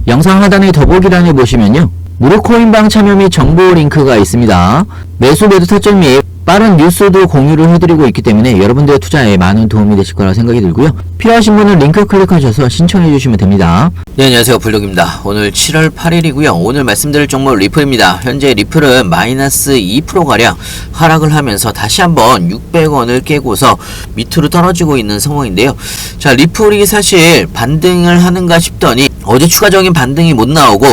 영상 하단의 더보기란에 보시면요, 무료 코인방 참여 및 정보 링크가 있습니다. 매수 매도 타점 및 빠른 뉴스도 공유를 해드리고 있기 때문에 여러분들의 투자에 많은 도움이 되실 거라 생각이 들고요. 필요하신 분은 링크 클릭하셔서 신청해 주시면 됩니다. 네, 안녕하세요. 블록입니다. 오늘 7월 8일이고요. 오늘 말씀드릴 종목 리플입니다. 현재 리플은 마이너스 2%가량 하락을 하면서 다시 한번 600원을 깨고서 밑으로 떨어지고 있는 상황인데요. 자, 리플이 사실 반등을 하는가 싶더니 어제 추가적인 반등이 못 나오고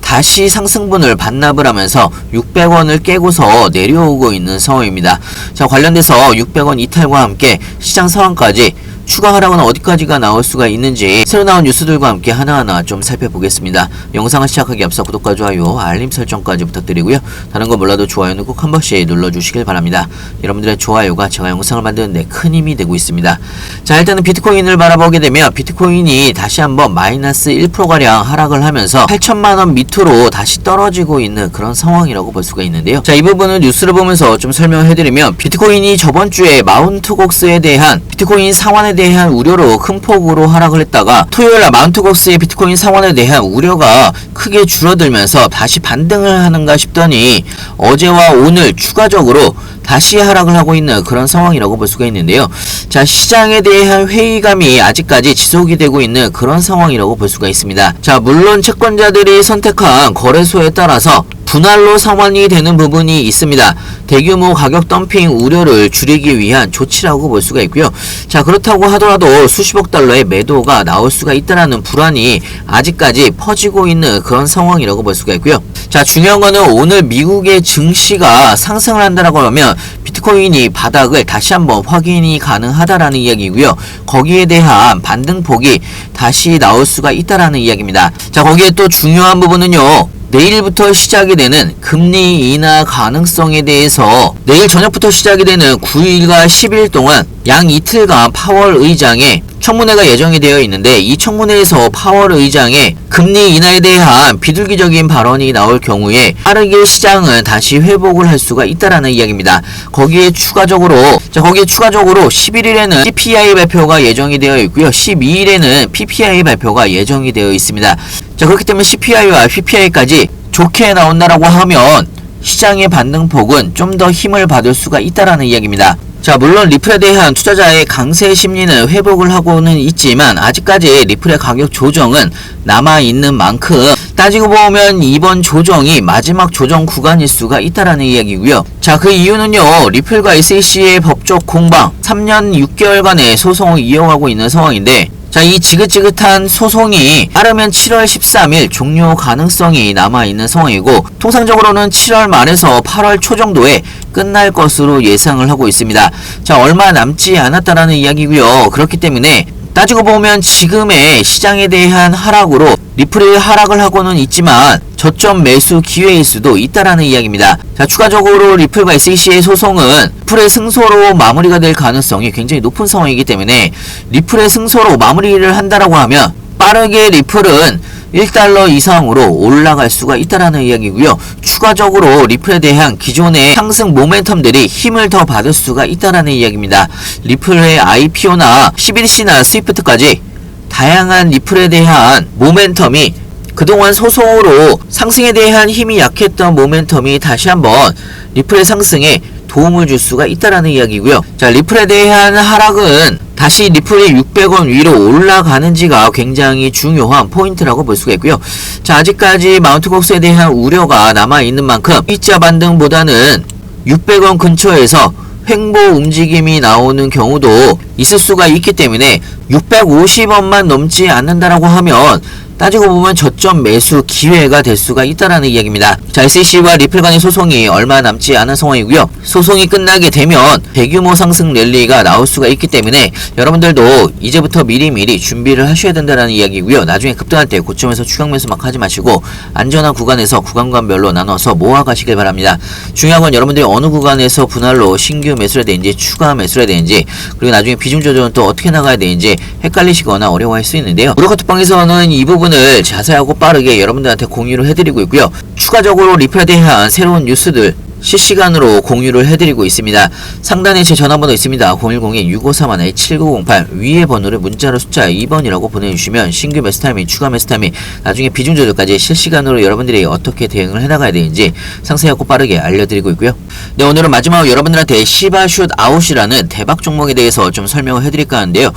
다시 상승분을 반납을 하면서 600원을 깨고서 내려오고 있는 상황입니다. 자, 관련돼서 600원 이탈과 함께 시장 상황까지 추가 하락은 어디까지가 나올 수가 있는지 새로 나온 뉴스들과 함께 하나하나 좀 살펴보겠습니다. 영상을 시작하기 앞서 구독과 좋아요, 알림 설정까지 부탁드리고요. 다른 거 몰라도 좋아요는 꼭 한 번씩 눌러주시길 바랍니다. 여러분들의 좋아요가 제가 영상을 만드는 데 큰 힘이 되고 있습니다. 자, 일단은 비트코인을 바라보게 되면 비트코인이 다시 한번 마이너스 1%가량 하락을 하면서 8천만원 밑으로 다시 떨어지고 있는 그런 상황이라고 볼 수가 있는데요. 자, 이 부분은 뉴스를 보면서 좀 설명을 해드리면 비트코인이 저번 주에 마운트 곡스에 대한 비트코인 상환에 대한 우려로 큰 폭으로 하락을 했다가 토요일날 마운트 곡스의 비트코인 상환에 대한 우려가 크게 줄어들면서 다시 반등을 하는가 싶더니 어제와 오늘 추가적으로 다시 하락을 하고 있는 그런 상황이라고 볼 수가 있는데요. 자, 시장에 대한 회의감이 아직까지 지속이 되고 있는 그런 상황이라고 볼 수가 있습니다. 자, 물론 채권자들이 선택한 거래소에 따라서 분할로 상환이 되는 부분이 있습니다. 대규모 가격 덤핑 우려를 줄이기 위한 조치라고 볼 수가 있고요. 자, 그렇다고 하더라도 수십억 달러의 매도가 나올 수가 있다는 불안이 아직까지 퍼지고 있는 그런 상황이라고 볼 수가 있고요. 자, 중요한 거는 오늘 미국의 증시가 상승을 한다라고 하면 비트코인이 바닥을 다시 한번 확인이 가능하다라는 이야기고요. 거기에 대한 반등폭이 다시 나올 수가 있다라는 이야기입니다. 자, 거기에 또 중요한 부분은요, 내일부터 시작이 되는 금리 인하 가능성에 대해서 내일 저녁부터 시작이 되는 9일과 10일 동안 양 이틀간 파월 의장의 청문회가 예정이 되어 있는데 이 청문회에서 파월 의장의 금리 인하에 대한 비둘기적인 발언이 나올 경우에 빠르게 시장은 다시 회복을 할 수가 있다라는 이야기입니다. 거기에 추가적으로 11일에는 CPI 발표가 예정이 되어 있고요. 12일에는 PPI 발표가 예정이 되어 있습니다. 자, 그렇기 때문에 CPI와 PPI까지 좋게 나온다라고 하면 시장의 반등폭은 좀 더 힘을 받을 수가 있다라는 이야기입니다. 자, 물론 리플에 대한 투자자의 강세 심리는 회복을 하고는 있지만 아직까지 리플의 가격 조정은 남아있는 만큼 따지고 보면 이번 조정이 마지막 조정 구간일 수가 있다라는 이야기고요. 자, 그 이유는요, 리플과 SEC의 법적 공방 3년 6개월간의 소송을 이어가고 있는 상황인데, 자, 이 지긋지긋한 소송이 빠르면 7월 13일 종료 가능성이 남아있는 상황이고 통상적으로는 7월 말에서 8월 초 정도에 끝날 것으로 예상을 하고 있습니다. 자, 얼마 남지 않았다라는 이야기고요. 그렇기 때문에 따지고 보면 지금의 시장에 대한 하락으로 리플이 하락을 하고는 있지만 저점 매수 기회일 수도 있다라는 이야기입니다. 자, 추가적으로 리플과 SEC의 소송은 리플의 승소로 마무리가 될 가능성이 굉장히 높은 상황이기 때문에 리플의 승소로 마무리를 한다라고 하면 빠르게 리플은 1달러 이상으로 올라갈 수가 있다라는 이야기고요. 추가적으로 리플에 대한 기존의 상승 모멘텀들이 힘을 더 받을 수가 있다라는 이야기입니다. 리플의 IPO나 CBDC나 스위프트까지 다양한 리플에 대한 모멘텀이 그동안 소송으로 상승에 대한 힘이 약했던 모멘텀이 다시 한번 리플의 상승에 도움을 줄 수가 있다라는 이야기고요. 자, 리플에 대한 하락은 다시 리플이 600원 위로 올라가는지가 굉장히 중요한 포인트라고 볼 수가 있고요. 자, 아직까지 마운트 곡스에 대한 우려가 남아있는 만큼 V자 반등보다는 600원 근처에서 횡보 움직임이 나오는 경우도 있을 수가 있기 때문에 650원만 넘지 않는다라고 하면 따지고 보면 저점 매수 기회가 될 수가 있다라는 이야기입니다. 자, SEC와 리플 간의 소송이 얼마 남지 않은 상황이고요. 소송이 끝나게 되면 대규모 상승 랠리가 나올 수가 있기 때문에 여러분들도 이제부터 미리미리 준비를 하셔야 된다는 이야기고요. 나중에 급등할 때 고점에서 추격 매수 막 하지 마시고 안전한 구간에서 구간별로 나눠서 모아가시길 바랍니다. 중요한 건 여러분들이 어느 구간에서 분할로 신규 매수를 해야 되는지 추가 매수를 해야 되는지 그리고 나중에 비중 조절은 또 어떻게 나가야 되는지 헷갈리시거나 어려워할 수 있는데요. 무료카톡방에서는 이 부분을 자세하고 빠르게 여러분들한테 공유를 해드리고 있고요. 추가적으로 리플에 대한 새로운 뉴스들 실시간으로 공유를 해드리고 있습니다. 상단에 제 전화번호 있습니다. 010-6531-7908 위에 번호를 문자로 숫자 2번이라고 보내주시면 신규 매수타이밍, 추가 매수타이밍, 나중에 비중 조절까지 실시간으로 여러분들이 어떻게 대응을 해나가야 되는지 상세하고 빠르게 알려드리고 있고요. 네, 오늘은 마지막으로 여러분들한테 시바슛 아웃이라는 대박 종목에 대해서 좀 설명을 해드릴까 하는데요.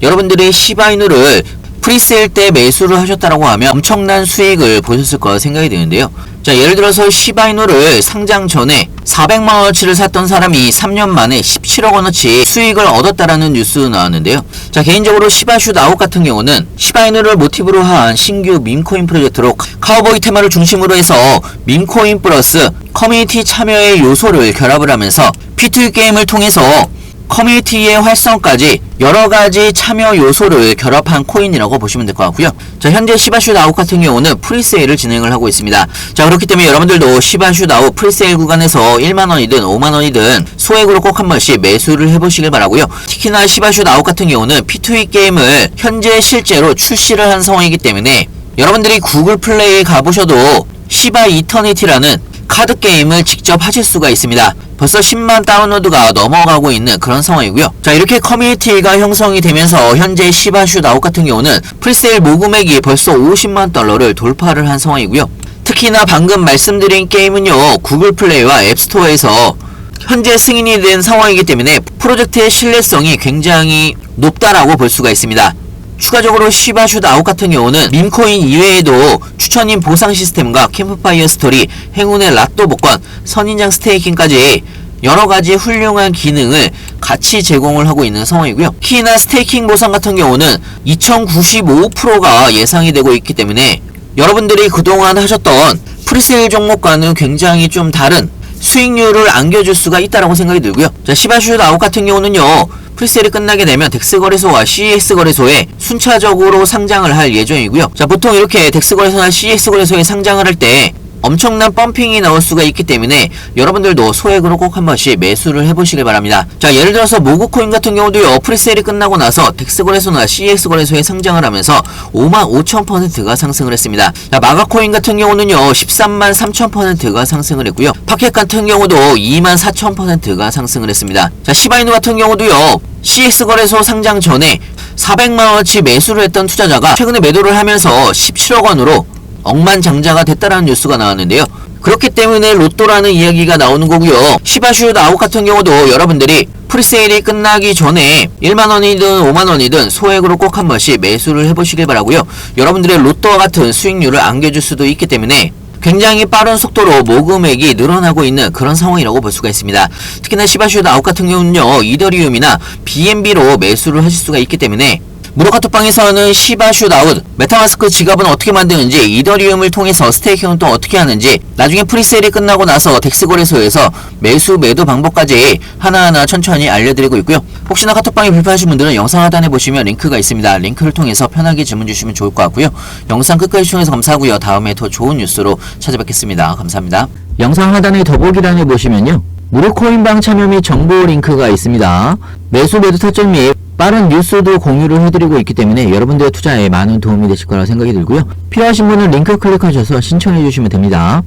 여러분들이 시바이누를 프리세일 때 매수를 하셨다라고 하면 엄청난 수익을 보셨을 거라 생각이 드는데요. 자, 예를 들어서 시바이누를 상장 전에 400만원어치를 샀던 사람이 3년 만에 17억원어치 수익을 얻었다라는 뉴스 나왔는데요. 자, 개인적으로 시바슛 아웃 같은 경우는 시바이누를 모티브로 한 신규 밈코인 프로젝트로 카우보이 테마를 중심으로 해서 밈코인 플러스 커뮤니티 참여의 요소를 결합을 하면서 P2E 게임을 통해서 커뮤니티의 활성까지 여러가지 참여 요소를 결합한 코인이라고 보시면 될 것 같고요. 자, 현재 시바슛 아웃 같은 경우는 프리세일을 진행을 하고 있습니다. 자, 그렇기 때문에 여러분들도 시바슛 아웃 프리세일 구간에서 1만원이든 5만원이든 소액으로 꼭 한 번씩 매수를 해보시길 바라고요. 특히나 시바슛 아웃 같은 경우는 P2E 게임을 현재 실제로 출시를 한 상황이기 때문에 여러분들이 구글 플레이에 가보셔도 시바 이터니티라는 카드 게임을 직접 하실 수가 있습니다. 벌써 10만 다운로드가 넘어가고 있는 그런 상황이고요. 자, 이렇게 커뮤니티가 형성이 되면서 현재 시바슛 아웃 같은 경우는 프리세일 모금액이 벌써 50만 달러를 돌파를 한 상황이고요. 특히나 방금 말씀드린 게임은요, 구글 플레이와 앱스토어에서 현재 승인이 된 상황이기 때문에 프로젝트의 신뢰성이 굉장히 높다라고 볼 수가 있습니다. 추가적으로 시바슛 아웃 같은 경우는 밈코인 이외에도 추천인 보상 시스템과 캠프파이어 스토리, 행운의 라또 복권, 선인장 스테이킹까지 여러가지 훌륭한 기능을 같이 제공을 하고 있는 상황이고요. 특히나 스테이킹 보상 같은 경우는 2095%가 예상이 되고 있기 때문에 여러분들이 그동안 하셨던 프리세일 종목과는 굉장히 좀 다른 수익률을 안겨줄 수가 있다라고 생각이 들고요. 자, 시바슛 아웃 같은 경우는요, 프리세일이 끝나게 되면 덱스 거래소와 CEX 거래소에 순차적으로 상장을 할 예정이고요. 자, 보통 이렇게 덱스 거래소나 CEX 거래소에 상장을 할 때 엄청난 펌핑이 나올 수가 있기 때문에 여러분들도 소액으로 꼭 한 번씩 매수를 해보시길 바랍니다. 자, 예를 들어서 모구코인 같은 경우도요, 프리세일이 끝나고 나서 덱스 거래소나 CEX 거래소에 상장을 하면서 55,000%가 상승을 했습니다. 자, 마가코인 같은 경우는요, 133,000%가 상승을 했고요. 파켓 같은 경우도 24,000%가 상승을 했습니다. 자, 시바이누 같은 경우도요, CX 거래소 상장 전에 400만원어치 매수를 했던 투자자가 최근에 매도를 하면서 17억원으로 억만장자가 됐다라는 뉴스가 나왔는데요. 그렇기 때문에 로또라는 이야기가 나오는 거고요. 시바슛 아웃 같은 경우도 여러분들이 프리세일이 끝나기 전에 1만원이든 5만원이든 소액으로 꼭 한 번씩 매수를 해보시길 바라고요. 여러분들의 로또와 같은 수익률을 안겨줄 수도 있기 때문에 굉장히 빠른 속도로 모금액이 늘어나고 있는 그런 상황이라고 볼 수가 있습니다. 특히나 시바슛 아웃 같은 경우는요, 이더리움이나 BNB로 매수를 하실 수가 있기 때문에 무료카톡방에서는 시바슛 아웃, 메타마스크 지갑은 어떻게 만드는지, 이더리움을 통해서 스테이킹은 또 어떻게 하는지, 나중에 프리세일이 끝나고 나서 덱스 거래소에서 매수 매도 방법까지 하나하나 천천히 알려드리고 있고요. 혹시나 카톡방이 불편하신 분들은 영상 하단에 보시면 링크가 있습니다. 링크를 통해서 편하게 질문 주시면 좋을 것 같고요. 영상 끝까지 시청해서 감사하고요. 다음에 더 좋은 뉴스로 찾아뵙겠습니다. 감사합니다. 영상 하단의 더보기란에 보시면요, 무료 코인방 참여 및 정보 링크가 있습니다. 매수 매도 타점 및 빠른 뉴스도 공유를 해드리고 있기 때문에 여러분들의 투자에 많은 도움이 되실 거라 생각이 들고요. 필요하신 분은 링크 클릭하셔서 신청해 주시면 됩니다.